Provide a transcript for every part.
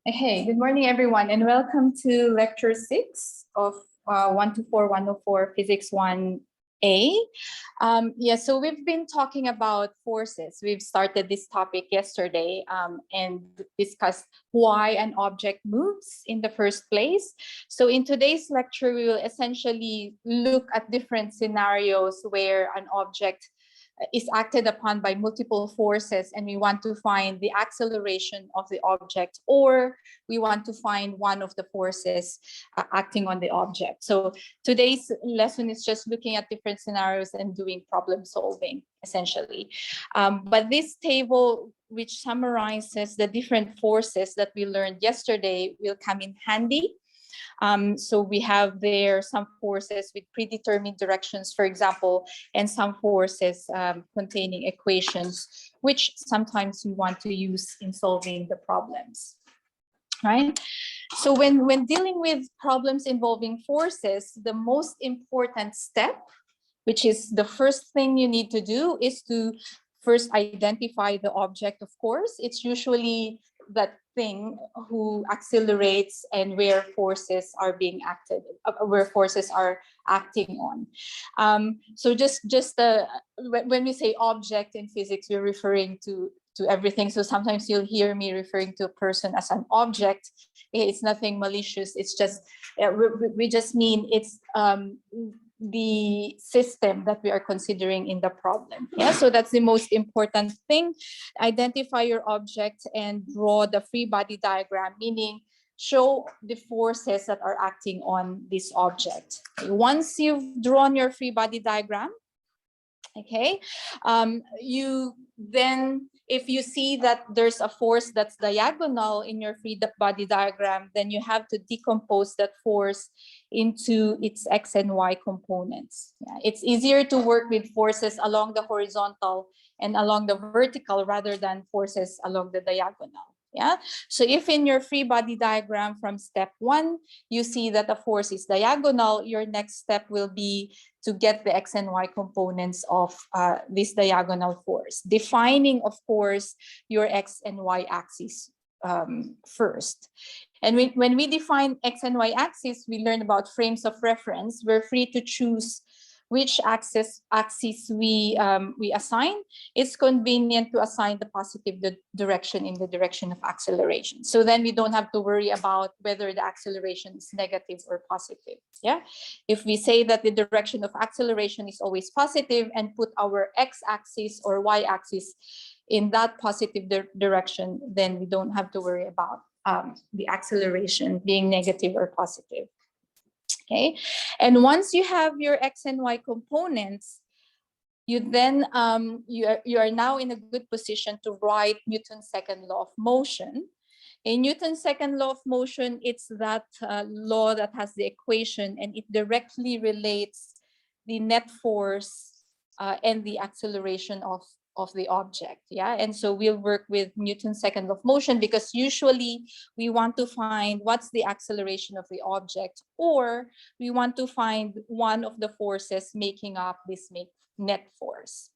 Hey, good morning, everyone, and welcome to Lecture 6 of 124 104 Physics 1A. So we've been talking about forces. We've started this topic yesterday and discussed why an object moves in the first place. So in today's lecture, we will essentially look at different scenarios where an object is acted upon by multiple forces, and we want to find the acceleration of the object, or we want to find one of the forces acting on the object. So today's lesson is just looking at different scenarios and doing problem solving, essentially. But this table, which summarizes the different forces that we learned yesterday, will come in handy. So we have there some forces with predetermined directions, for example, and some forces containing equations, which sometimes we want to use in solving the problems, right? So when dealing with problems involving forces, the most important step, which is the first thing you need to do, is to first identify the object, of course. It's usually that thing who accelerates and where forces are being acted, where forces are acting on. So when we say object in physics, we're referring to everything. So sometimes you'll hear me referring to a person as an object. It's nothing malicious. It's just, we just mean it's the system that we are considering in the problem. Yeah, so that's the most important thing. Identify your object and draw the free body diagram, meaning show the forces that are acting on this object. Once you've drawn your free body diagram, okay, you then, if you see that there's a force that's diagonal in your free body diagram, then you have to decompose that force into its x and y components. Yeah, it's easier to work with forces along the horizontal and along the vertical rather than forces along the diagonal. Yeah, so if in your free body diagram from step 1, you see that a force is diagonal, your next step will be to get the x and y components of this diagonal force, defining, of course, your x and y axis first. And when we define x and y axis, we learn about frames of reference. We're free to choose which axis we assign. It's convenient to assign the positive direction in the direction of acceleration. So then we don't have to worry about whether the acceleration is negative or positive. Yeah, if we say that the direction of acceleration is always positive and put our x-axis or y-axis in that positive direction, then we don't have to worry about the acceleration being negative or positive. Okay, and once you have your x and y components, you then you are now in a good position to write Newton's second law of motion. In Newton's second law of motion, it's that law that has the equation, and it directly relates the net force and the acceleration of the object. Yeah, and so we'll work with Newton's second law of motion because usually we want to find what's the acceleration of the object, or we want to find one of the forces making up this net force.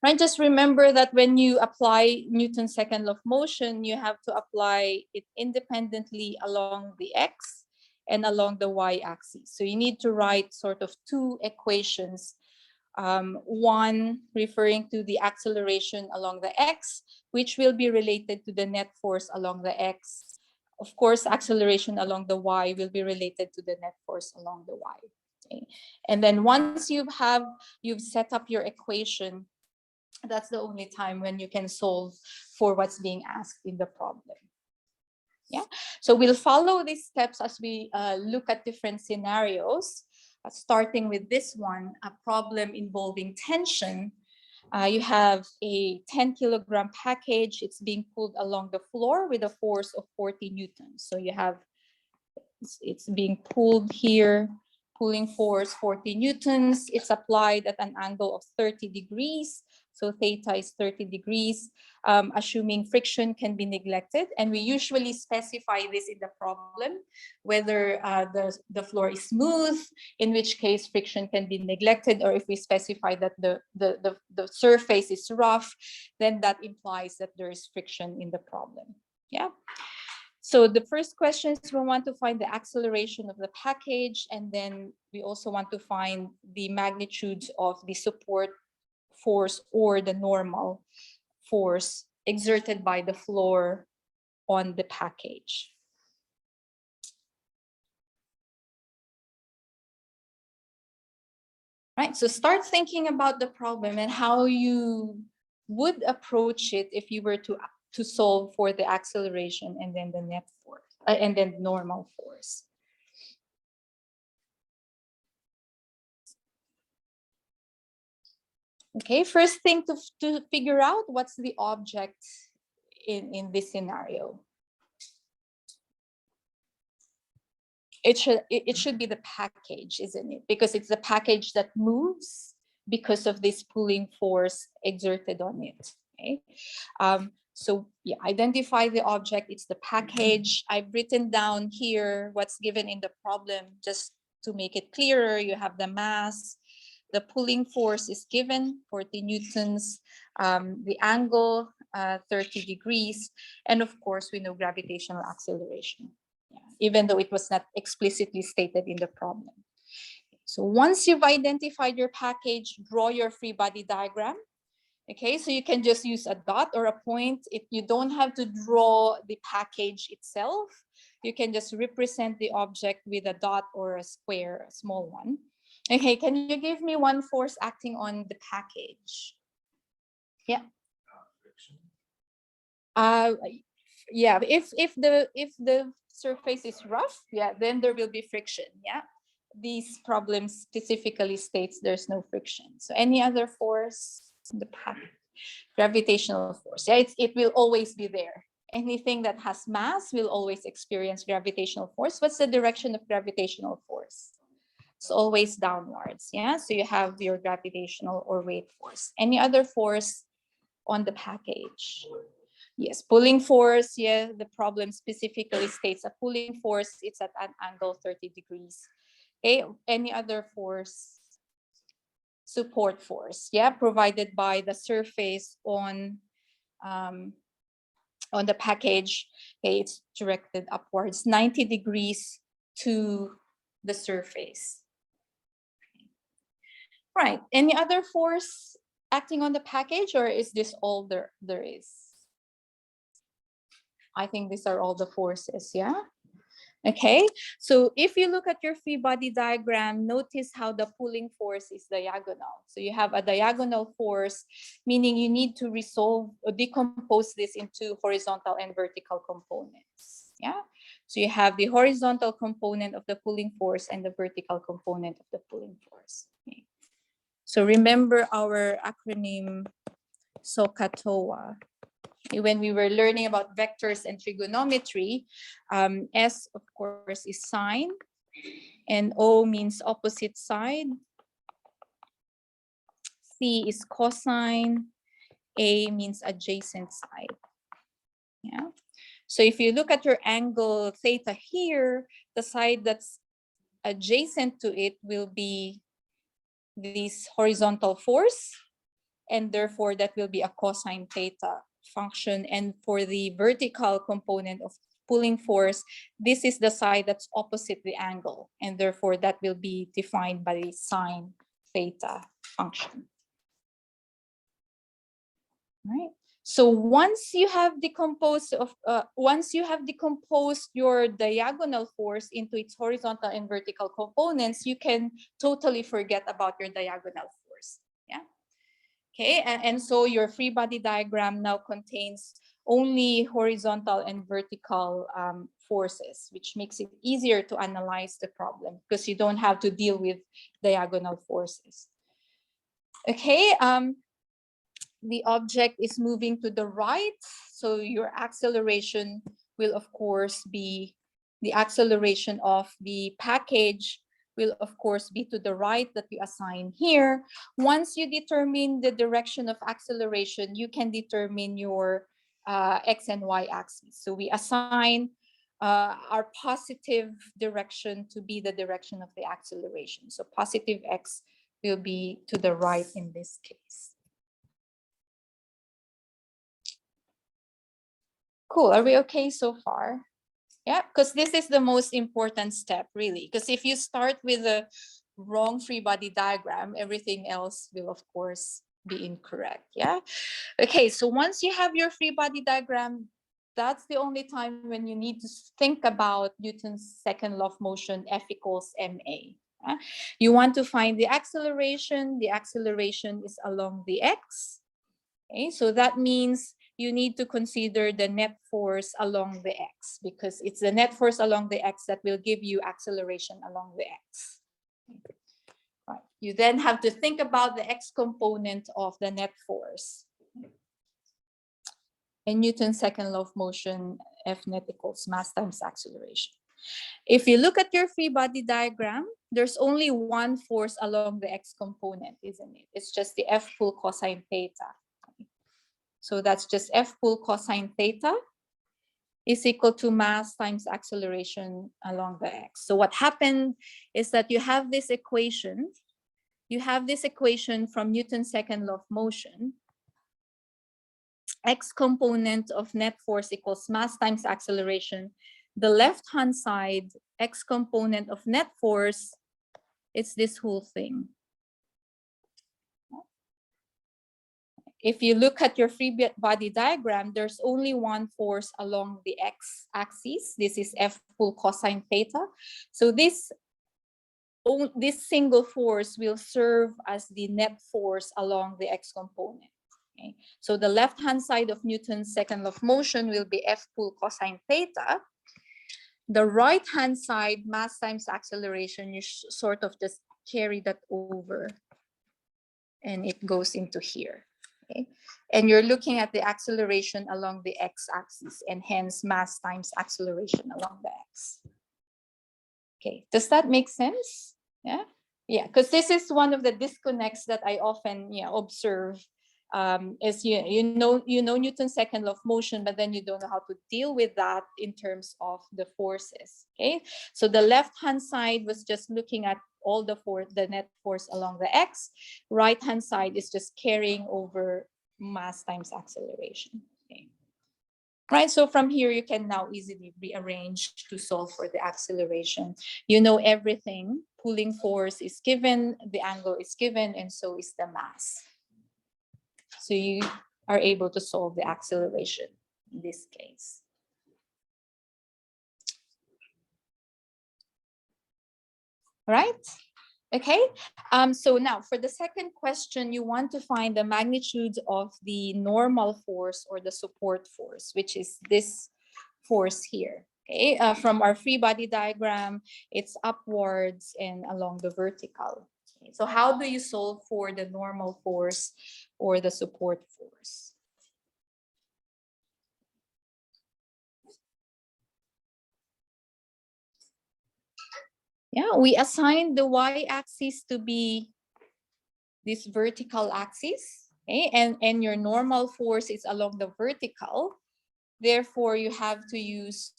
Right, just remember that when you apply Newton's second law of motion, you have to apply it independently along the x and along the y-axis. So you need to write sort of two equations. One referring to the acceleration along the x, which will be related to the net force along the x. Of course, acceleration along the y will be related to the net force along the y. Okay. And then once you've set up your equation, that's the only time when you can solve for what's being asked in the problem. Yeah, so we'll follow these steps as we look at different scenarios. Starting with this one, a problem involving tension. You have a 10-kilogram package. It's being pulled along the floor with a force of 40 newtons. So you have, it's being pulled here, pulling force 40 newtons. It's applied at an angle of 30 degrees So theta is 30 degrees, assuming friction can be neglected. And we usually specify this in the problem, whether the floor is smooth, in which case friction can be neglected, or if we specify that the surface is rough, then that implies that there is friction in the problem. Yeah. So the first question is we want to find the acceleration of the package, and then we also want to find the magnitudes of the support force or the normal force exerted by the floor on the package. Right, so start thinking about the problem and how you would approach it if you were to solve for the acceleration and then the net force and then normal force. Okay, first thing to figure out what's the object in this scenario. It should be the package, isn't it? Because it's the package that moves because of this pulling force exerted on it. Okay. So yeah, identify the object. It's the package. I've written down here what's given in the problem just to make it clearer. You have the mass. The pulling force is given, 40 newtons. The angle, 30 degrees. And of course, we know gravitational acceleration, even though it was not explicitly stated in the problem. So once you've identified your package, draw your free body diagram. Okay, so you can just use a dot or a point. If you don't have to draw the package itself, you can just represent the object with a dot or a square, a small one. Okay, can you give me one force acting on the package? Yeah. Yeah, if the surface is rough, yeah, then there will be friction. Yeah, these problems specifically states there's no friction. So any other force in the package? Gravitational force. Yeah, it will always be there. Anything that has mass will always experience gravitational force. What's the direction of gravitational force? It's always downwards. Yeah, so you have your gravitational or weight force. Any other force on the package? Yes, pulling force. Yeah, the problem specifically states a pulling force. It's at an angle 30 degrees. Okay, any other force? Support force. Yeah, provided by the surface on the package. Okay, it's directed upwards 90 degrees to the surface. Right. Any other force acting on the package, or is this all there is? I think these are all the forces, yeah? Okay, so if you look at your free body diagram, notice how the pulling force is diagonal. So you have a diagonal force, meaning you need to resolve or decompose this into horizontal and vertical components. Yeah, so you have the horizontal component of the pulling force and the vertical component of the pulling force. Okay. So remember our acronym SOHCAHTOA. When we were learning about vectors and trigonometry, S, of course, is sine, and O means opposite side. C is cosine, A means adjacent side. Yeah. So if you look at your angle theta here, the side that's adjacent to it will be this horizontal force, and therefore that will be a cosine theta function. And for the vertical component of pulling force, this is the side that's opposite the angle, and therefore that will be defined by the sine theta function. Right. So once you have decomposed your diagonal force into its horizontal and vertical components, you can totally forget about your diagonal force. Yeah. Okay, and so your free body diagram now contains only horizontal and vertical forces, which makes it easier to analyze the problem because you don't have to deal with diagonal forces. Okay, the object is moving to the right, so your acceleration will of course be the acceleration of the package will of course be to the right that you assign here. Once you determine the direction of acceleration, you can determine your X and Y axis. So we assign our positive direction to be the direction of the acceleration. So positive X will be to the right in this case. Cool, are we okay so far? Yeah, because this is the most important step, really. Because if you start with a wrong free body diagram, everything else will, of course, be incorrect. Yeah. Okay, so once you have your free body diagram, that's the only time when you need to think about Newton's second law of motion, F equals ma. You want to find the acceleration. The acceleration is along the x. Okay, so that means you need to consider the net force along the x, because it's the net force along the x that will give you acceleration along the x. Right. You then have to think about the x component of the net force. In Newton's second law of motion, F net equals mass times acceleration. If you look at your free body diagram, there's only one force along the x component, isn't it? It's just the F full cosine theta. So that's just F full cosine theta is equal to mass times acceleration along the x. So what happened is that you have this equation. You have this equation from Newton's second law of motion. X component of net force equals mass times acceleration. The left-hand side, X component of net force, it's this whole thing. If you look at your free body diagram, there's only one force along the x axis. This is F full cosine theta. So this single force will serve as the net force along the x component. Okay? So the left-hand side of Newton's second law of motion will be F full cosine theta. The right-hand side, mass times acceleration, you sort of just carry that over and it goes into here. Okay. And you're looking at the acceleration along the x-axis, and hence mass times acceleration along the x. Okay, does that make sense? Yeah, because this is one of the disconnects that I often observe. Is you know Newton's second law of motion, but then you don't know how to deal with that in terms of the forces. Okay, so the left-hand side was just looking at all the net force along the x. Right-hand side is just carrying over mass times acceleration. Okay. Right, so from here you can now easily rearrange to solve for the acceleration. You know everything. Pulling force is given, the angle is given, and so is the mass. So you are able to solve the acceleration in this case. Right? Okay. So now for the second question, you want to find the magnitude of the normal force or the support force, which is this force here. Okay. From our free body diagram, it's upwards and along the vertical. Okay. So how do you solve for the normal force or the support force? Yeah, we assign the y-axis to be this vertical axis, okay? And your normal force is along the vertical. Therefore, you have to use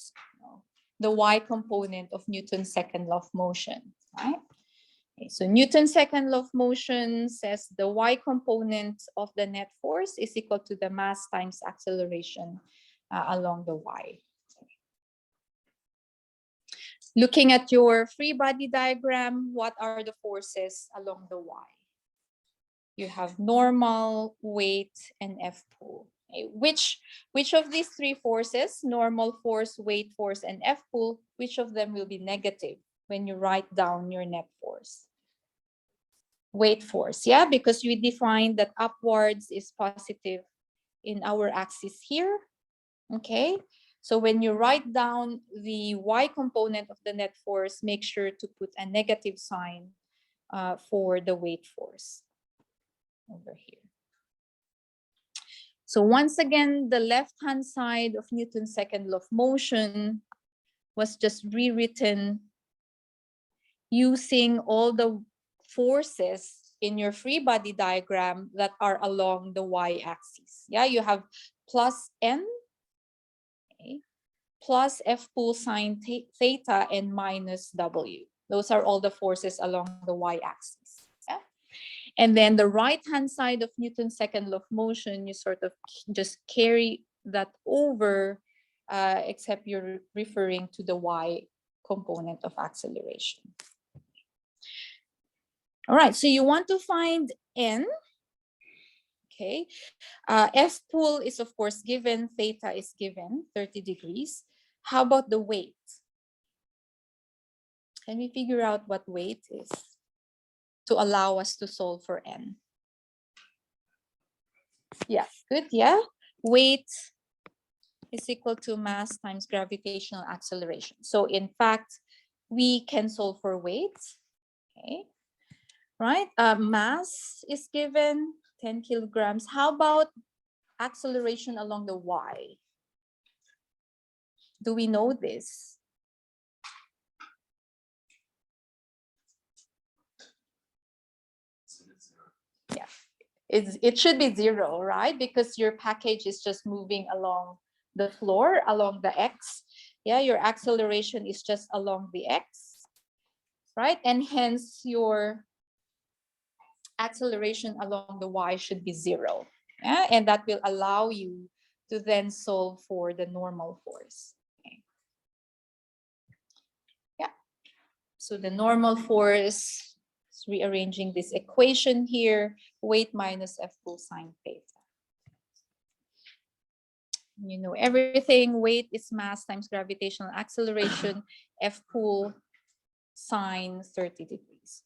the y component of Newton's second law of motion, right? Okay, so Newton's second law of motion says the y component of the net force is equal to the mass times acceleration along the y. Looking at your free body diagram, what are the forces along the y? You have normal, weight, and F pull. Okay. Which of these three forces, normal force, weight force, and F pull, which of them will be negative when you write down your net force? Weight force, yeah, because we defined that upwards is positive in our axis here. Okay, so when you write down the y component of the net force, make sure to put a negative sign for the weight force over here. So once again, the left-hand side of Newton's second law of motion was just rewritten using all the forces in your free body diagram that are along the y-axis. Yeah, you have plus n, okay, plus F pool sine theta and minus W. Those are all the forces along the y-axis. Yeah? And then the right-hand side of Newton's second law of motion, you sort of just carry that over, except you're referring to the y component of acceleration. All right, so you want to find n. Okay, F pool is of course given, theta is given, 30 degrees. How about the weight? Can we figure out what weight is to allow us to solve for n? Yeah, good, yeah. Weight is equal to mass times gravitational acceleration. So in fact, we can solve for weight, okay? Right, mass is given, 10 kilograms. How about acceleration along the y? Do we know this? Yeah, it should be 0, right? Because your package is just moving along the floor, along the x. Yeah, your acceleration is just along the x, right? And hence your acceleration along the y should be 0. Yeah, and that will allow you to then solve for the normal force. Okay. Yeah, so the normal force, rearranging this equation here, weight minus F pool sine theta. You know everything, weight is mass times gravitational acceleration, F pool sine 30 degrees.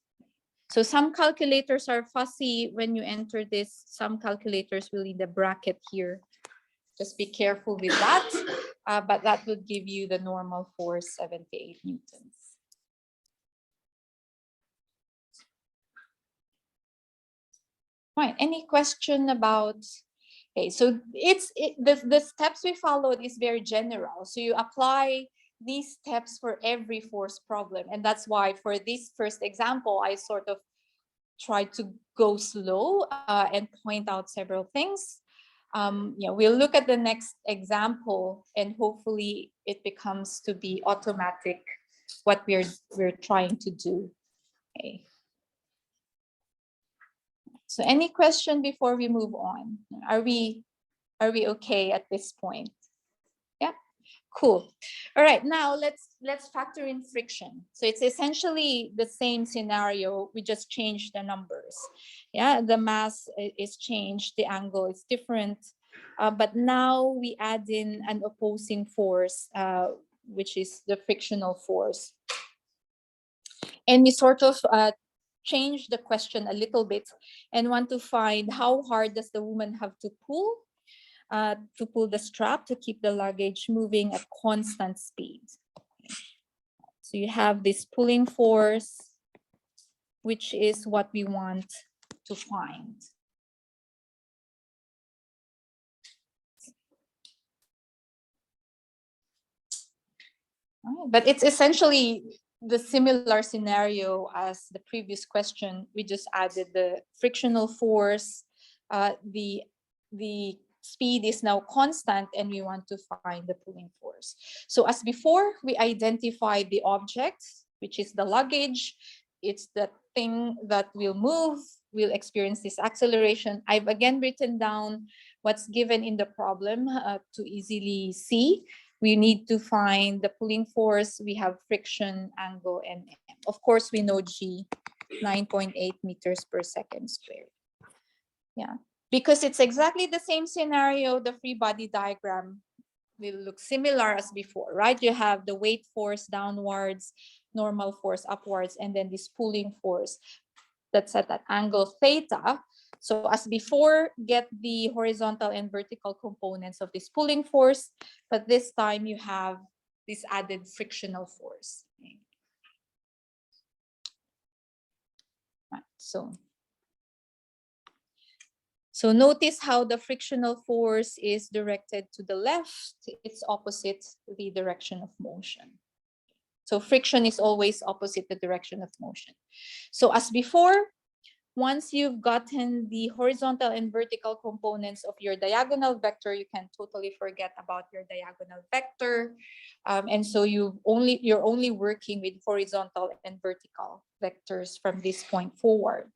So some calculators are fussy when you enter this. Some calculators will need a bracket here. Just be careful with that. But that would give you the normal force, 78 newtons. Right, any question about, okay, so the steps we followed is very general. So you apply these steps for every force problem. And that's why for this first example, I sort of tried to go slow and point out several things. We'll look at the next example and hopefully it becomes to be automatic what we're trying to do. Okay. So any question before we move on? Are we okay at this point? Yeah, cool. All right, now let's factor in friction. So it's essentially the same scenario, we just changed the numbers. Yeah, the mass is changed, the angle is different, but now we add in an opposing force, which is the frictional force. And we sort of change the question a little bit and want to find how hard does the woman have to pull the strap to keep the luggage moving at constant speed. So you have this pulling force, which is what we want to find. But it's essentially the similar scenario as the previous question. We just added the frictional force. The speed is now constant and we want to find the pulling force. So as before, we identified the object, which is the luggage. It's the thing that will move, will experience this acceleration. I've again written down what's given in the problem to easily see. We need to find the pulling force. We have friction, angle, and M. Of course, we know G, 9.8 meters per second squared. Yeah, because it's exactly the same scenario, the free body diagram will look similar as before, right? You have the weight force downwards, normal force upwards, and then this pulling force that's at that angle theta. So as before, get the horizontal and vertical components of this pulling force, but this time you have this added frictional force. Okay. Right, so notice how the frictional force is directed to the left. It's opposite the direction of motion. So friction is always opposite the direction of motion. So as before, once you've gotten the horizontal and vertical components of your diagonal vector, you can totally forget about your diagonal vector. And so you're only working with horizontal and vertical vectors from this point forward.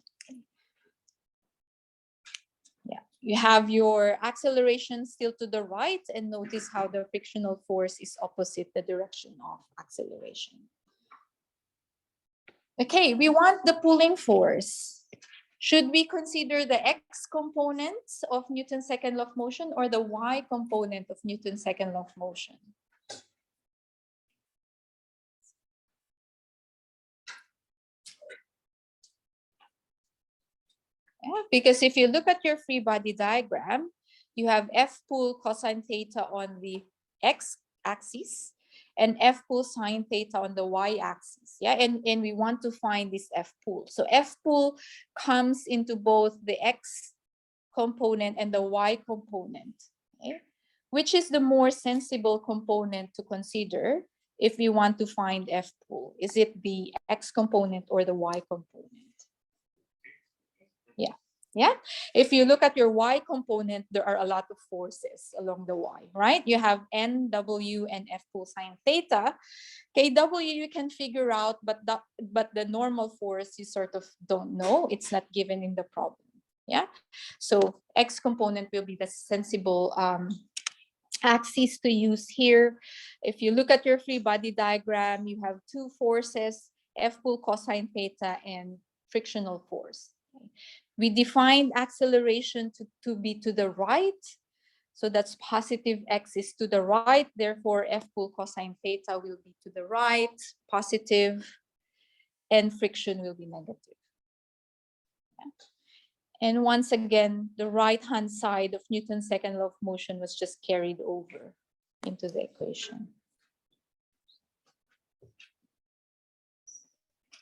Yeah, you have your acceleration still to the right, and notice how the frictional force is opposite the direction of acceleration. Okay, we want the pulling force. Should we consider the x components of Newton's second law of motion or the y component of Newton's second law of motion? Yeah, because if you look at your free body diagram, you have F pull cosine theta on the x axis and F pull sine theta on the y axis. Yeah, and we want to find this F pull. So F pull comes into both the x component and the y component. Okay? Which is the more sensible component to consider if we want to find F pull? Is it the x component or the y component? Yeah, if you look at your y component, there are a lot of forces along the y, right? You have N, W, and F pull sine theta. KW you can figure out, but the normal force you sort of don't know. It's not given in the problem. Yeah, so x component will be the sensible axis to use here. If you look at your free body diagram, you have two forces, F pull cosine theta and frictional force. Okay. We defined acceleration to be to the right. So that's positive x is to the right. Therefore, F pull cosine theta will be to the right, positive, and friction will be negative. Yeah. And once again, the right-hand side of Newton's second law of motion was just carried over into the equation.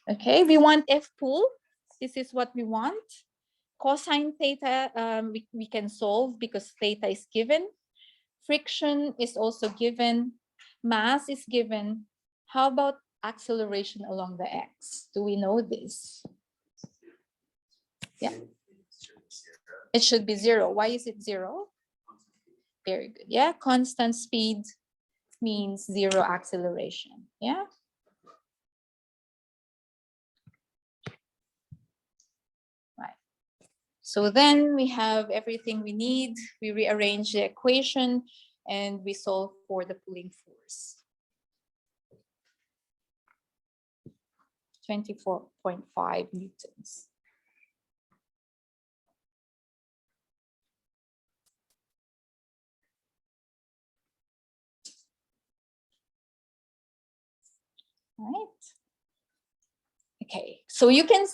Okay, we want F pull. This is what we want. Cosine theta, we can solve because theta is given. Friction is also given. Mass is given. How about acceleration along the x? Do we know this? Yeah. It should be 0. Why is it 0? Very good. Yeah, constant speed means 0 acceleration. Yeah. Right. So then we have everything we need. We rearrange the equation and we solve for the pulling force. 24.5 newtons. Right. Okay, so you can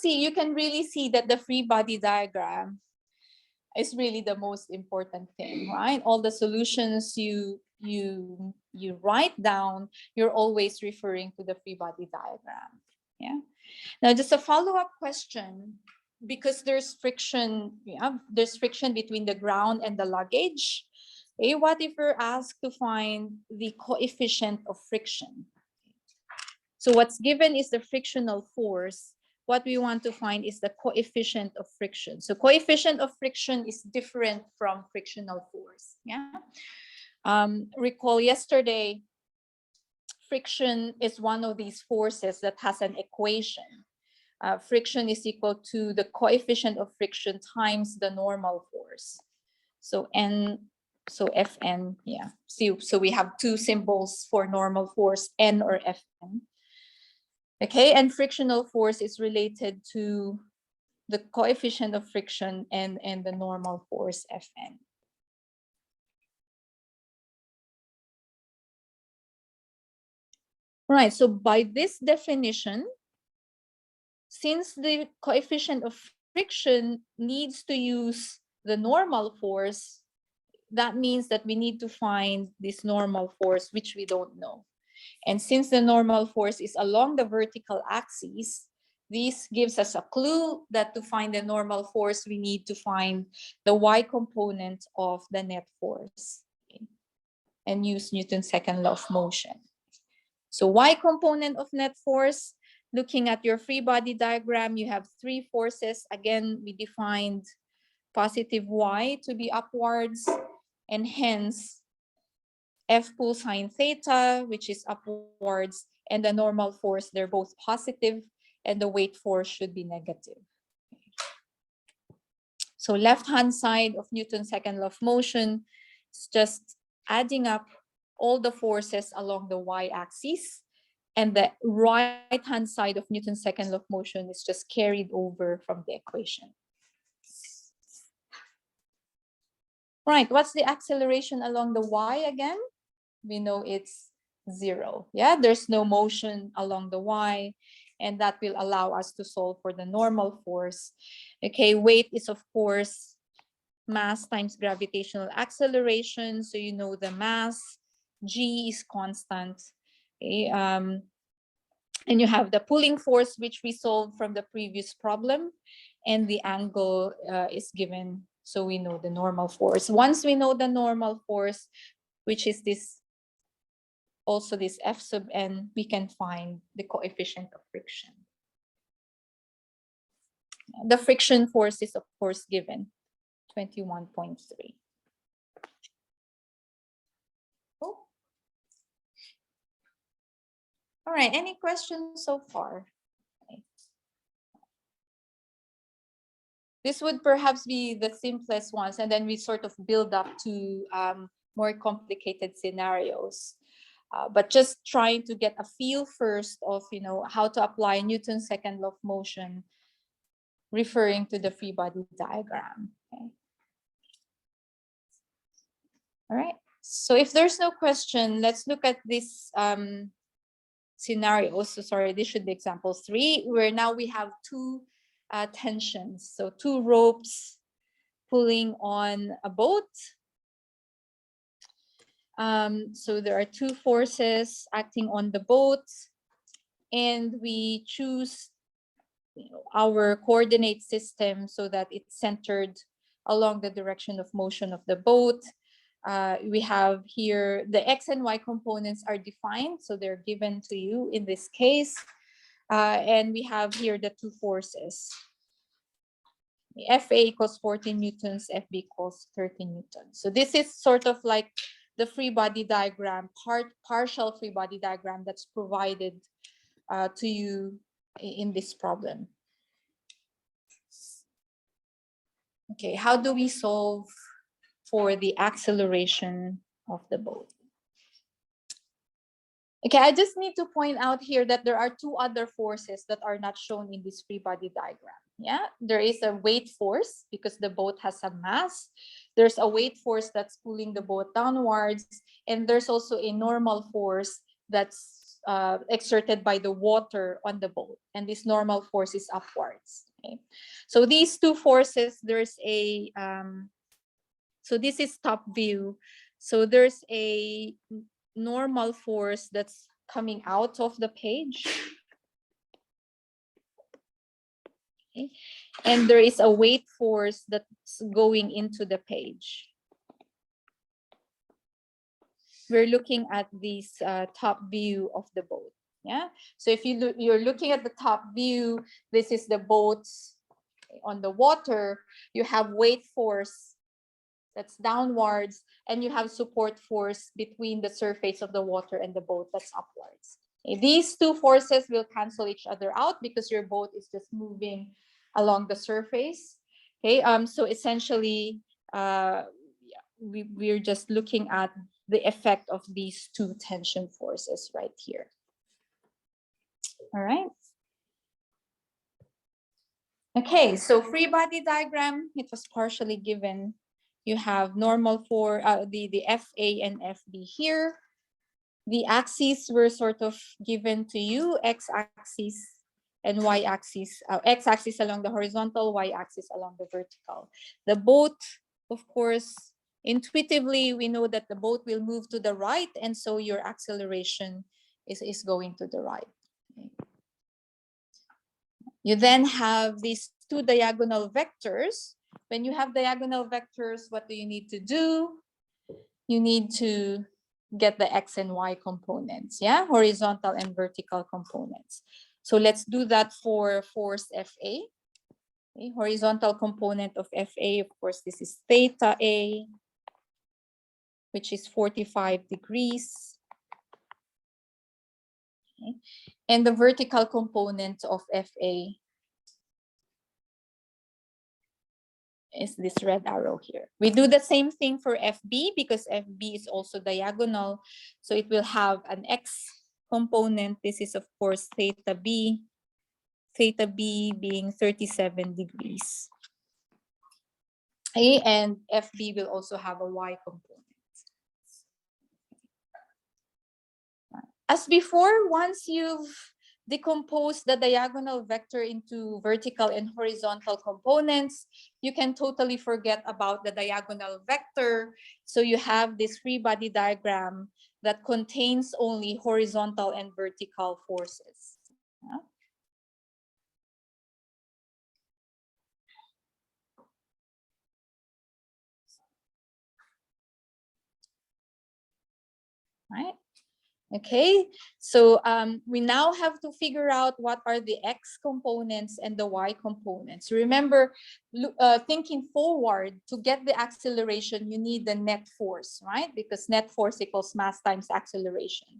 really see that the free body diagram is really the most important thing, right? All the solutions you write down, you're always referring to the free body diagram. Yeah. Now, just a follow-up question, because there's friction, yeah, there's friction between the ground and the luggage. Okay, what if we're asked to find the coefficient of friction? So what's given is the frictional force. What we want to find is the coefficient of friction. So coefficient of friction is different from frictional force. Yeah. Recall yesterday, friction is one of these forces that has an equation. Friction is equal to the coefficient of friction times the normal force. So Fn, yeah. So we have two symbols for normal force, N or Fn. Okay, and frictional force is related to the coefficient of friction and the normal force Fn. Right, so by this definition, since the coefficient of friction needs to use the normal force, that means that we need to find this normal force, which we don't know. And since the normal force is along the vertical axis, this gives us a clue that to find the normal force, we need to find the y component of the net force, okay, and use Newton's second law of motion. So y component of net force, looking at your free body diagram, you have three forces. Again, we defined positive y to be upwards, and hence F pull sine theta, which is upwards, and the normal force, they're both positive, and the weight force should be negative. So left-hand side of Newton's second law of motion is just adding up all the forces along the y-axis, and the right-hand side of Newton's second law of motion is just carried over from the equation. Right, what's the acceleration along the y again? We know it's 0. Yeah, there's no motion along the y, and that will allow us to solve for the normal force. Okay, weight is of course mass times gravitational acceleration. So you know the mass, g is constant. Okay, and you have the pulling force, which we solved from the previous problem, and the angle is given. So we know the normal force. Once we know the normal force, which is this, also this F sub n, we can find the coefficient of friction. The friction force is of course given, 21.3. Oh. All right, any questions so far? Okay. This would perhaps be the simplest ones, and then we sort of build up to more complicated scenarios. But just trying to get a feel first of, you know, how to apply Newton's second law of motion, referring to the free body diagram. Okay. All right. So if there's no question, let's look at this scenario. So sorry, this should be example 3, where now we have two tensions. So two ropes pulling on a boat. So there are two forces acting on the boat, and we choose, you know, our coordinate system so that it's centered along the direction of motion of the boat. We have here the x and y components are defined, so they're given to you in this case. And we have here the two forces. FA equals 14 newtons, FB equals 13 newtons. So this is sort of like the free body diagram, partial free body diagram that's provided to you in this problem. Okay, how do we solve for the acceleration of the boat? Okay, I just need to point out here that there are two other forces that are not shown in this free body diagram. Yeah, there is a weight force because the boat has a mass. There's a weight force that's pulling the boat downwards, and there's also a normal force that's exerted by the water on the boat, and this normal force is upwards. Okay, so these two forces, there's a so this is top view. So there's a normal force that's coming out of the page. Okay. And there is a weight force that's going into the page. We're looking at this top view of the boat. Yeah. So if you're looking at the top view, this is the boat on the water. You have weight force that's downwards, and you have support force between the surface of the water and the boat that's upwards. Okay. These two forces will cancel each other out because your boat is just moving along the surface. Okay, so essentially we're just looking at the effect of these two tension forces right here. All right. Okay, so free body diagram, it was partially given. You have normal for the FA and FB here. The axes were sort of given to you, x-axis and y-axis, x-axis along the horizontal, y-axis along the vertical. The boat, of course, intuitively, we know that the boat will move to the right, and so your acceleration is going to the right. Okay. You then have these two diagonal vectors. When you have diagonal vectors, what do you need to do? You need to get the X and Y components, yeah? Horizontal and vertical components. So let's do that for force FA. Okay, horizontal component of FA, of course, this is theta A, which is 45 degrees. Okay. And the vertical component of FA is this red arrow here. We do the same thing for FB because FB is also diagonal. So it will have an X component. This is, of course, theta B being 37 degrees. Okay, and FB will also have a Y component. As before, once you've decomposed the diagonal vector into vertical and horizontal components, you can totally forget about the diagonal vector. So you have this free body diagram that contains only horizontal and vertical forces. Yeah. Right. Okay, so we now have to figure out what are the X components and the Y components. Remember, thinking forward, to get the acceleration, you need the net force, right? Because net force equals mass times acceleration.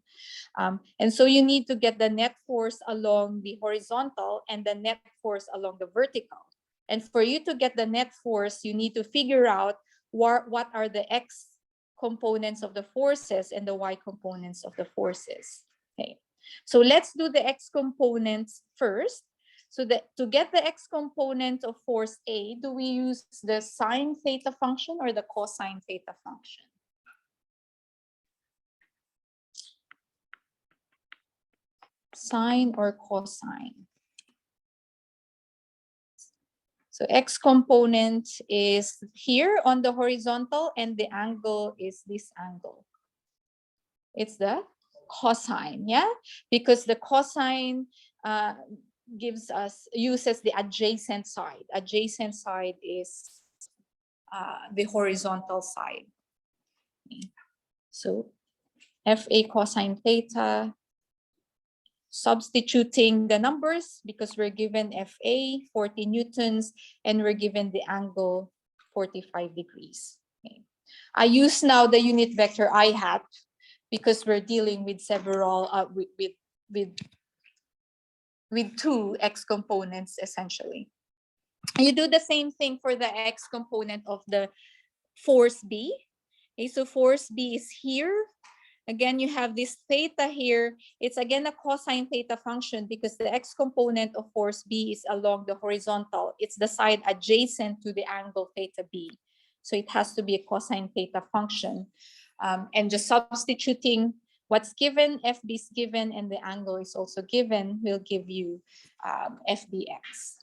And so you need to get the net force along the horizontal and the net force along the vertical. And for you to get the net force, you need to figure out what are the X components of the forces and the Y components of the forces. Okay, so let's do the X components first. So that to get the X component of force A, do we use the sine theta function or the cosine theta function? Sine or cosine? So X component is here on the horizontal and the angle is this angle. It's the cosine, yeah? Because the cosine uses the adjacent side. Adjacent side is the horizontal side. Okay. So FA cosine theta, substituting the numbers because we're given FA 40 newtons and we're given the angle 45 degrees. Okay. I use now the unit vector I hat because we're dealing with several with two X components essentially. You do the same thing for the X component of the force B. Okay, so force B is here. Again, you have this theta here. It's again a cosine theta function because the X component of force B is along the horizontal. It's the side adjacent to the angle theta B. So it has to be a cosine theta function. And just substituting what's given, FB is given, and the angle is also given, will give you FBX.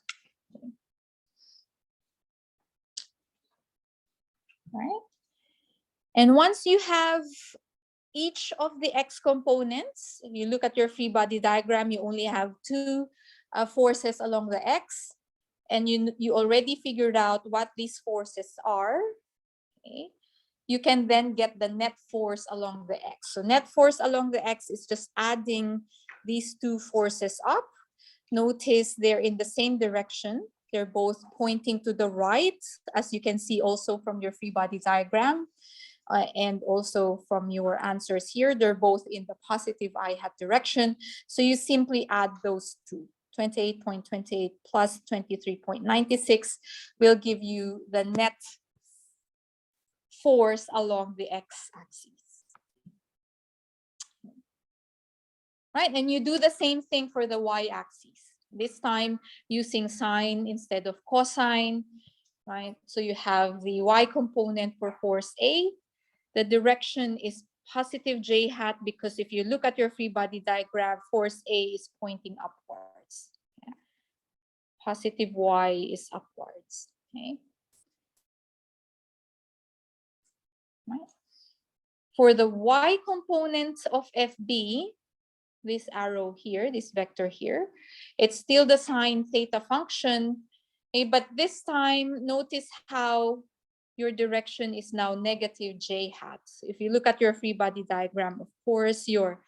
Right? And once you have each of the X components, if you look at your free body diagram, you only have two forces along the X, and you already figured out what these forces are. Okay. You can then get the net force along the X. So net force along the X is just adding these two forces up. Notice they're in the same direction. They're both pointing to the right, as you can see also from your free body diagram. And also from your answers here, they're both in the positive I hat direction. So you simply add those two. 28.28 plus 23.96 will give you the net force along the x-axis. Right, and you do the same thing for the y-axis. This time using sine instead of cosine, right? So you have the y component for force A. The direction is positive j hat because if you look at your free body diagram, force A is pointing upwards. Yeah. Positive y is upwards. Okay. Right. For the y component of FB, this arrow here, this vector here, it's still the sine theta function. Okay, but this time, notice how your direction is now negative j hat. So if you look at your free body diagram, of course, your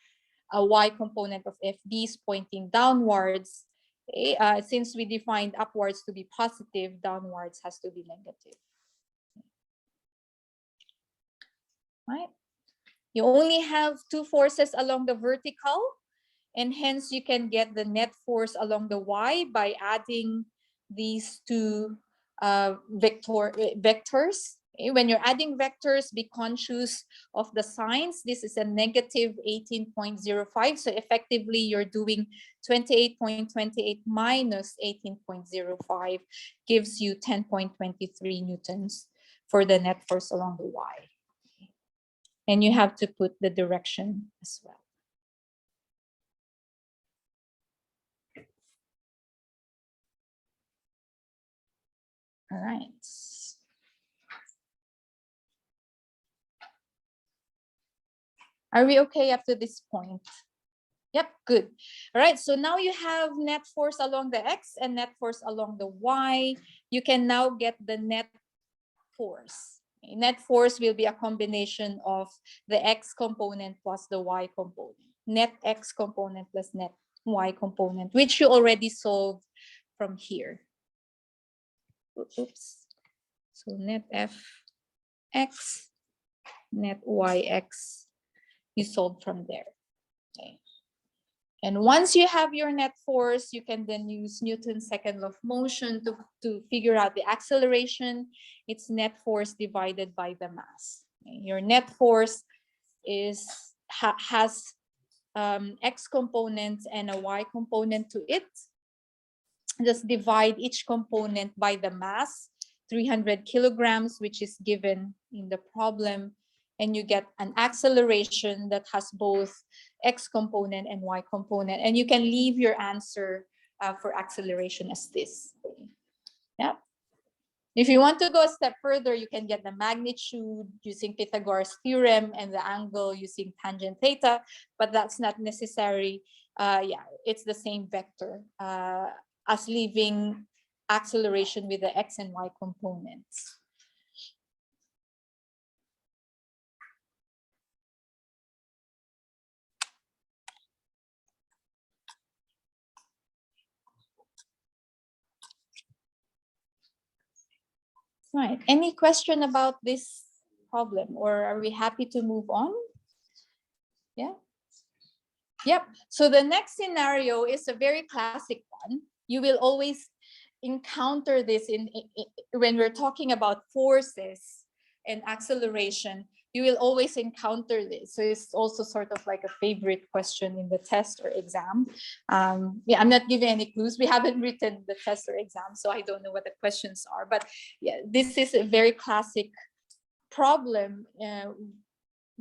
y component of FB is pointing downwards. Okay? Since we defined upwards to be positive, downwards has to be negative. Right? You only have two forces along the vertical, and hence you can get the net force along the y by adding these two vectors. Okay? When you're adding vectors, be conscious of the signs. This is a negative 18.05. So effectively, you're doing 28.28 minus 18.05 gives you 10.23 newtons for the net force along the y. And you have to put the direction as well. All right. Are we okay up to this point? Yep, good. All right, so now you have net force along the x and net force along the y. You can now get the net force. Okay, net force will be a combination of the x component plus the y component. Net x component plus net y component, which you already solved from here. Oops. So net fx, net yx, you solve from there. Okay. And once you have your net force, you can then use Newton's second law of motion to figure out the acceleration. It's net force divided by the mass. Okay. Your net force has x components and a y component to it. Just divide each component by the mass, 300 kilograms, which is given in the problem, and you get an acceleration that has both x component and y component, and you can leave your answer for acceleration as this. Yeah. If you want to go a step further, you can get the magnitude using Pythagoras theorem and the angle using tangent theta, but that's not necessary. Yeah, it's the same vector as leaving acceleration with the x and y components. Right. Any question about this problem, or are we happy to move on? Yeah. Yep. So the next scenario is a very classic one. You will always encounter this when we're talking about forces and acceleration. You will always encounter this. So it's also sort of like a favorite question in the test or exam. Yeah, I'm not giving any clues. We haven't written the test or exam, so I don't know what the questions are. But yeah, this is a very classic problem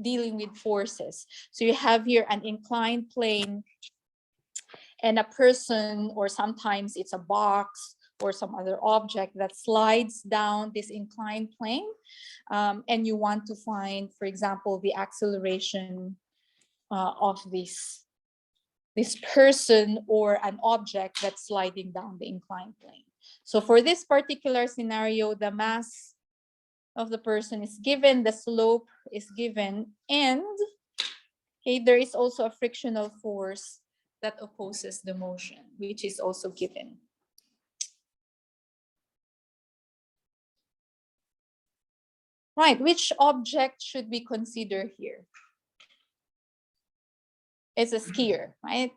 dealing with forces. So you have here an inclined plane and a person, or sometimes it's a box or some other object that slides down this inclined plane. And you want to find, for example, the acceleration of this person or an object that's sliding down the inclined plane. So for this particular scenario, the mass of the person is given, the slope is given, and okay, there is also a frictional force that opposes the motion, which is also given. Right, which object should we consider here? It's a skier, right?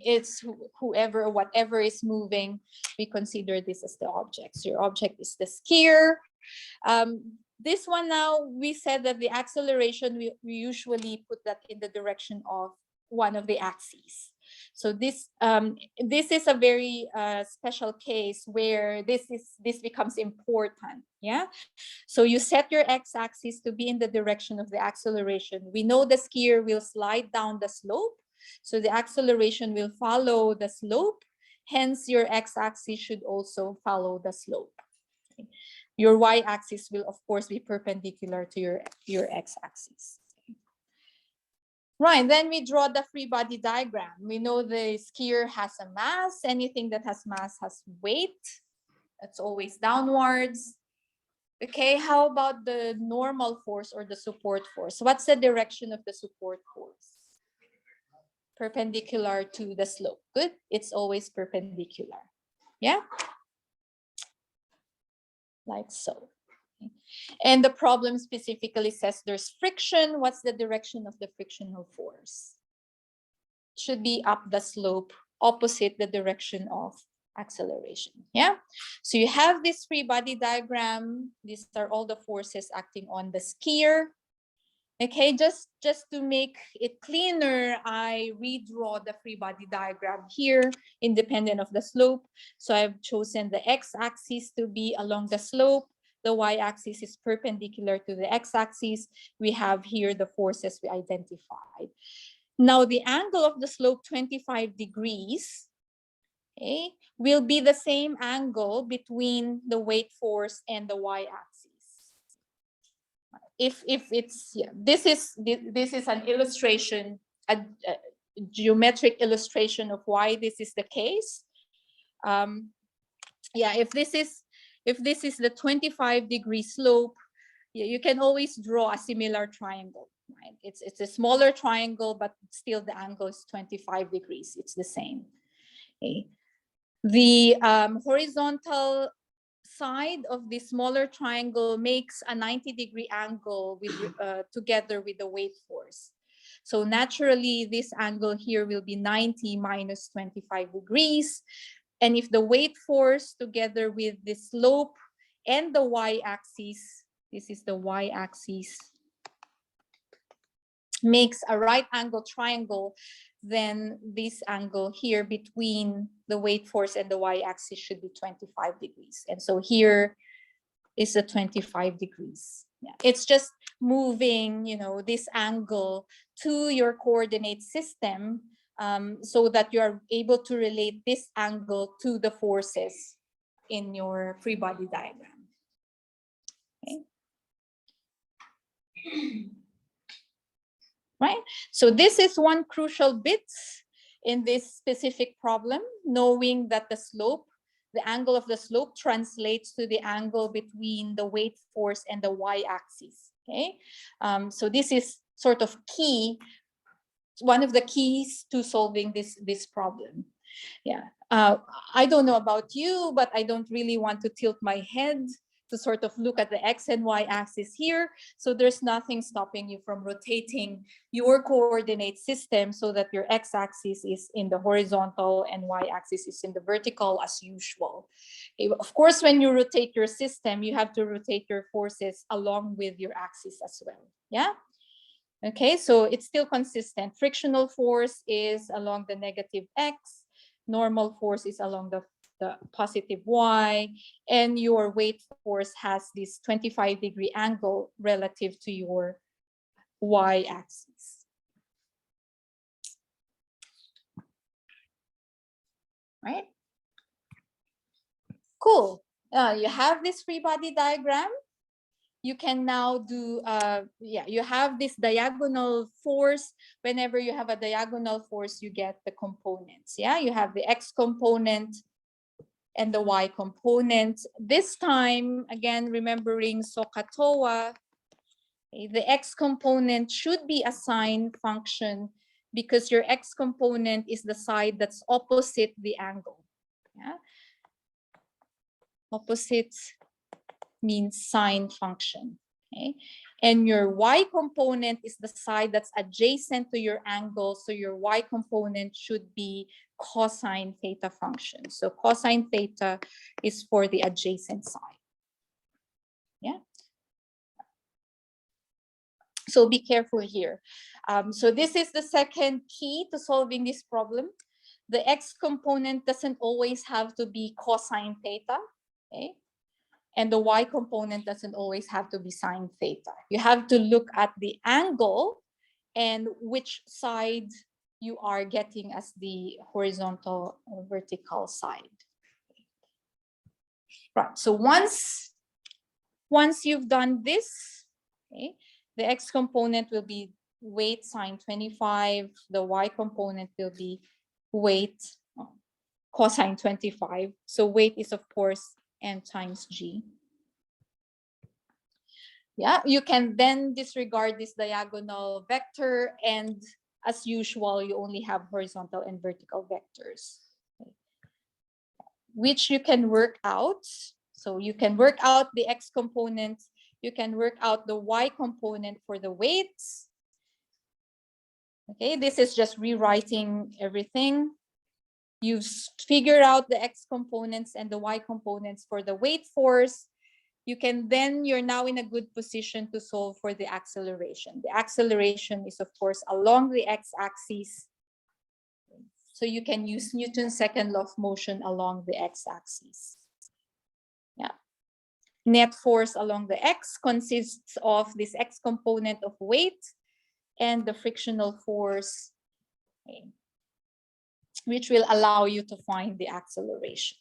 It's whoever or whatever is moving, we consider this as the object. So your object is the skier. This one now, we said that the acceleration, we usually put that in the direction of one of the axes. So this is a very special case where this becomes important. Yeah. So you set your x-axis to be in the direction of the acceleration. We know the skier will slide down the slope, so the acceleration will follow the slope. Hence, your x-axis should also follow the slope. Okay. Your y-axis will, of course, be perpendicular to your x-axis. Right, then we draw the free body diagram. We know the skier has a mass. Anything that has mass has weight. That's always downwards. Okay, how about the normal force or the support force? What's the direction of the support force? Perpendicular to the slope. Good, it's always perpendicular. Yeah, like so. Okay. And the problem specifically says there's friction. What's the direction of the frictional force? Should be up the slope, opposite the direction of acceleration. Yeah, so you have this free body diagram. These are all the forces acting on the skier. Okay, just to make it cleaner, I redraw the free body diagram here, independent of the slope. So I've chosen the x-axis to be along the slope. The y-axis is perpendicular to the x-axis. We have here the forces we identified. Now the angle of the slope, 25 degrees, okay, will be the same angle between the weight force and the y-axis. If it's, yeah, this is an illustration, a geometric illustration of why this is the case. Yeah, if this is the 25-degree slope, you can always draw a similar triangle, right? It's a smaller triangle, but still the angle is 25 degrees. It's the same. Okay. The horizontal side of the smaller triangle makes a 90-degree angle with together with the weight force. So naturally, this angle here will be 90 minus 25 degrees. And if the weight force together with the slope and the y-axis, this is the y-axis, makes a right angle triangle, then this angle here between the weight force and the y-axis should be 25 degrees. And so here is the 25 degrees. Yeah. It's just moving, you know, this angle to your coordinate system so that you are able to relate this angle to the forces in your free body diagram. Okay. Right? So this is one crucial bit in this specific problem, knowing that the slope, the angle of the slope translates to the angle between the weight force and the y-axis. Okay, so this is sort of key, one of the keys to solving this problem. Yeah, I don't know about you, but I don't really want to tilt my head to sort of look at the x and y axis here. So there's nothing stopping you from rotating your coordinate system so that your x-axis is in the horizontal and y-axis is in the vertical as usual. Okay, of course, when you rotate your system, you have to rotate your forces along with your axis as well. Yeah. Okay, so it's still consistent. Frictional force is along the negative x, normal force is along the positive y, and your weight force has this 25-degree angle relative to your y-axis. Right? Cool. You have this free body diagram. You can now do, you have this diagonal force. Whenever you have a diagonal force, you get the components. Yeah, you have the x component and the y component. This time, again, remembering SOHCAHTOA, the x component should be a sine function because your x component is the side that's opposite the angle. Yeah, opposite means sine function. Okay, and your y component is the side that's adjacent to your angle, so your y component should be cosine theta function. So cosine theta is for the adjacent side. Yeah, so be careful here. So this is the second key to solving this problem. The x component doesn't always have to be cosine theta. Okay, and the y component doesn't always have to be sine theta. You have to look at the angle and which side you are getting as the horizontal or vertical side. Right, so once you've done this, okay, the x component will be weight sine 25, the y component will be weight cosine 25. So weight is, of course, n times g. Yeah, you can then disregard this diagonal vector, and as usual, you only have horizontal and vertical vectors, okay, which you can work out. So you can work out the x component, you can work out the y component for the weights. Okay, this is just rewriting everything. You've figured out the x components and the y components for the weight force. You can then, you're now in a good position to solve for the acceleration. The acceleration is, of course, along the x-axis. So you can use Newton's second law of motion along the x-axis. Yeah. Net force along the x consists of this x component of weight and the frictional force, okay, which will allow you to find the acceleration.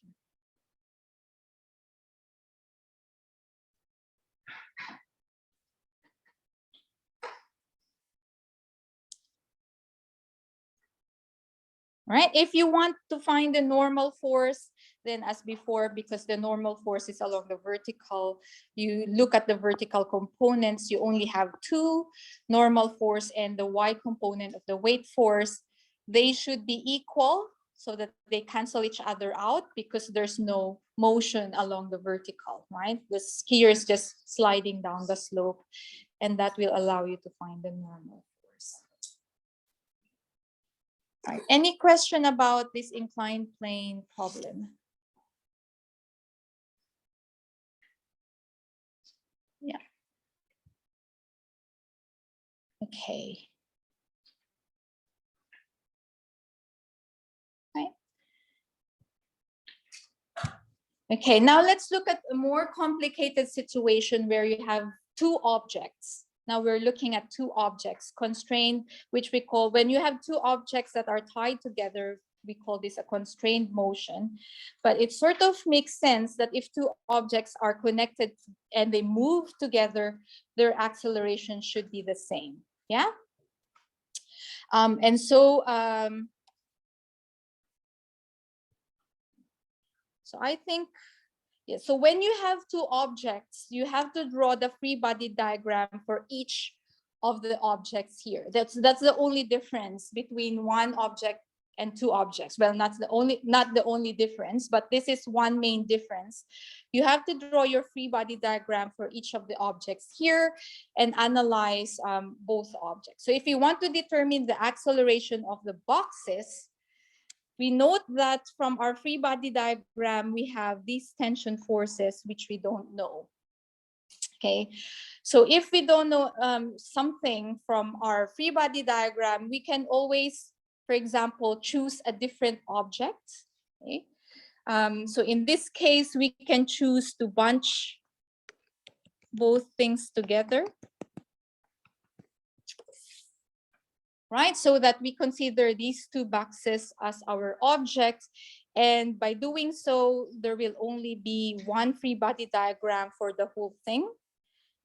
Right? If you want to find the normal force, then as before, because the normal force is along the vertical, you look at the vertical components, you only have two, normal force and the y component of the weight force. They should be equal so that they cancel each other out because there's no motion along the vertical, right? The skier is just sliding down the slope, and that will allow you to find the normal force. All right. Any question about this inclined plane problem? Yeah. Okay. Right. Okay, now let's look at a more complicated situation where you have two objects. Now we're looking at two objects constrained, which we call, when you have two objects that are tied together, we call this a constrained motion. But it sort of makes sense that if two objects are connected and they move together, their acceleration should be the same. Yeah. So I think, yeah, so when you have two objects, you have to draw the free body diagram for each of the objects here. That's the only difference between one object and two objects. Well, not the only difference, but this is one main difference. You have to draw your free body diagram for each of the objects here and analyze both objects. So if you want to determine the acceleration of the boxes, we note that from our free body diagram, we have these tension forces, which we don't know. Okay, so if we don't know something from our free body diagram, we can always, for example, choose a different object. Okay, so in this case, we can choose to bunch both things together. Right, so that we consider these two boxes as our objects, and by doing so, there will only be one free body diagram for the whole thing.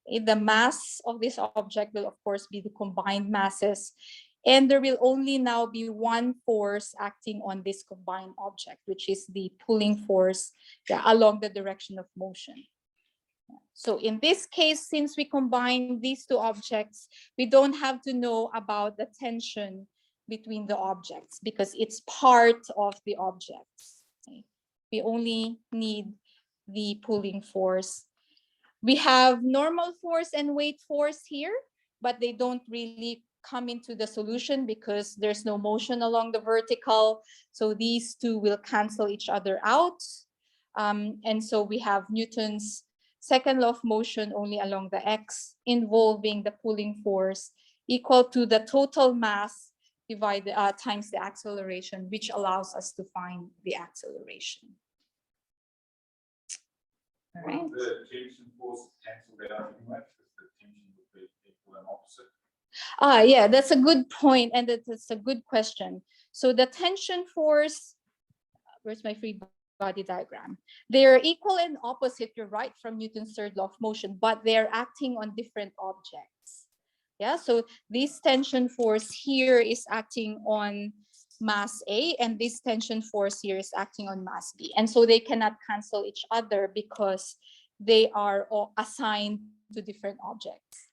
The mass of this object will, of course, be the combined masses, and there will only now be one force acting on this combined object, which is the pulling force, yeah, along the direction of motion. So in this case, since we combine these two objects, we don't have to know about the tension between the objects because it's part of the objects. Okay? We only need the pulling force. We have normal force and weight force here, but they don't really come into the solution because there's no motion along the vertical. So these two will cancel each other out. And so we have Newton's second law of motion only along the x, involving the pulling force equal to the total mass divided times the acceleration, which allows us to find the acceleration. All right. The tension force cancelled out anyway, because the tension would be equal and opposite. Yeah, that's a good point, and that's a good question. So the tension force, where's my free body diagram? They're equal and opposite, you're right, from Newton's third law of motion, but they're acting on different objects. Yeah, so this tension force here is acting on mass A, and this tension force here is acting on mass B. And so they cannot cancel each other because they are all assigned to different objects.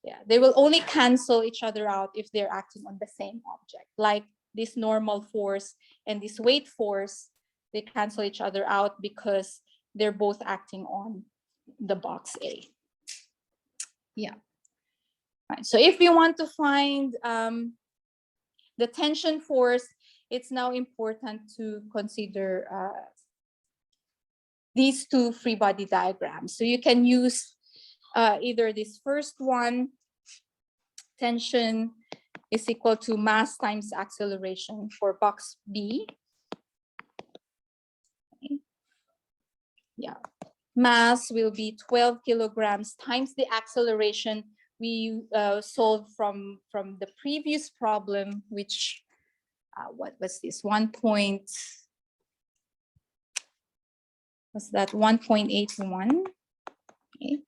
Yeah, they will only cancel each other out if they're acting on the same object. Like this normal force and this weight force, they cancel each other out because they're both acting on the box A. Yeah. Right. So if you want to find the tension force, it's now important to consider these two free body diagrams. So you can use either this first one, tension is equal to mass times acceleration for box B. Okay. Yeah, mass will be 12 kilograms times the acceleration we solved from the previous problem, which what was this? 1.81? Okay.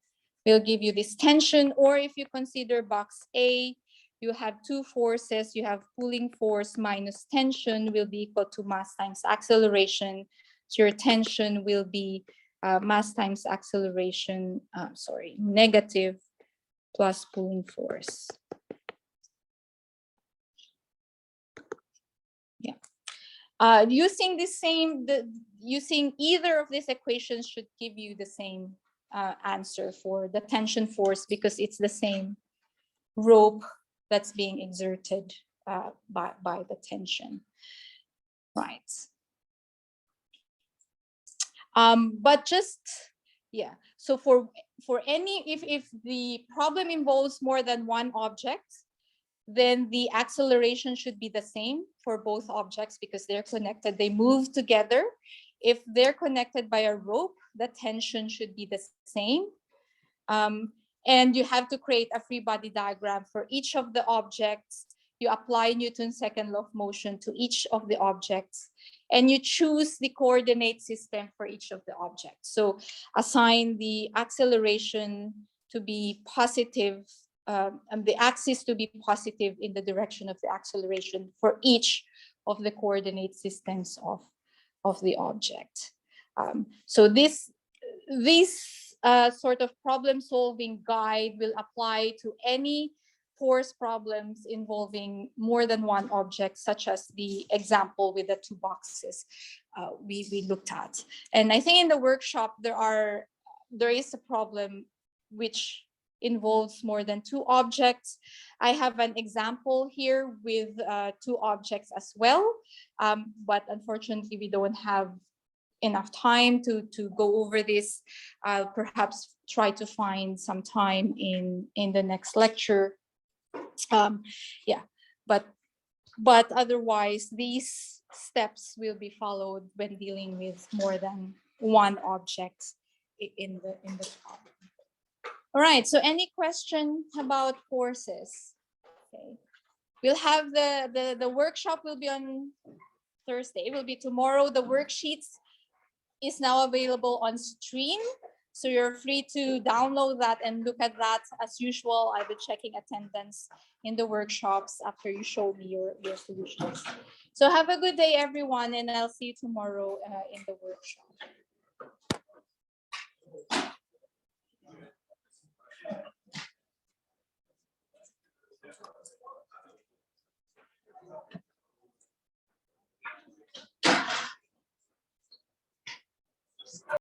We'll give you this tension, or if you consider box A, you have two forces. You have pulling force minus tension will be equal to mass times acceleration. So your tension will be mass times acceleration, negative plus pulling force. Yeah. Using using either of these equations should give you the same answer for the tension force, because it's the same rope that's being exerted by the tension, right? But just, yeah, so for any, if the problem involves more than one object, then the acceleration should be the same for both objects because they're connected, they move together. If they're connected by a rope, the tension should be the same. And you have to create a free body diagram for each of the objects. You apply Newton's second law of motion to each of the objects, and you choose the coordinate system for each of the objects. So assign the acceleration to be positive, and the axis to be positive in the direction of the acceleration for each of the coordinate systems of the object. So this sort of problem solving guide will apply to any force problems involving more than one object, such as the example with the two boxes we looked at. And I think in the workshop there is a problem which involves more than two objects. I have an example here with two objects as well, but unfortunately we don't have enough time to go over this. I'll perhaps try to find some time in the next lecture. Yeah, but otherwise these steps will be followed when dealing with more than one object in the problem. All right, so any question about forces? Okay, we'll have the workshop will be on Thursday. It will be tomorrow. The worksheets is now available on stream, so you're free to download that and look at that. As usual, I'll be checking attendance in the workshops after you show me your solutions. So have a good day, everyone, and I'll see you tomorrow in the workshop.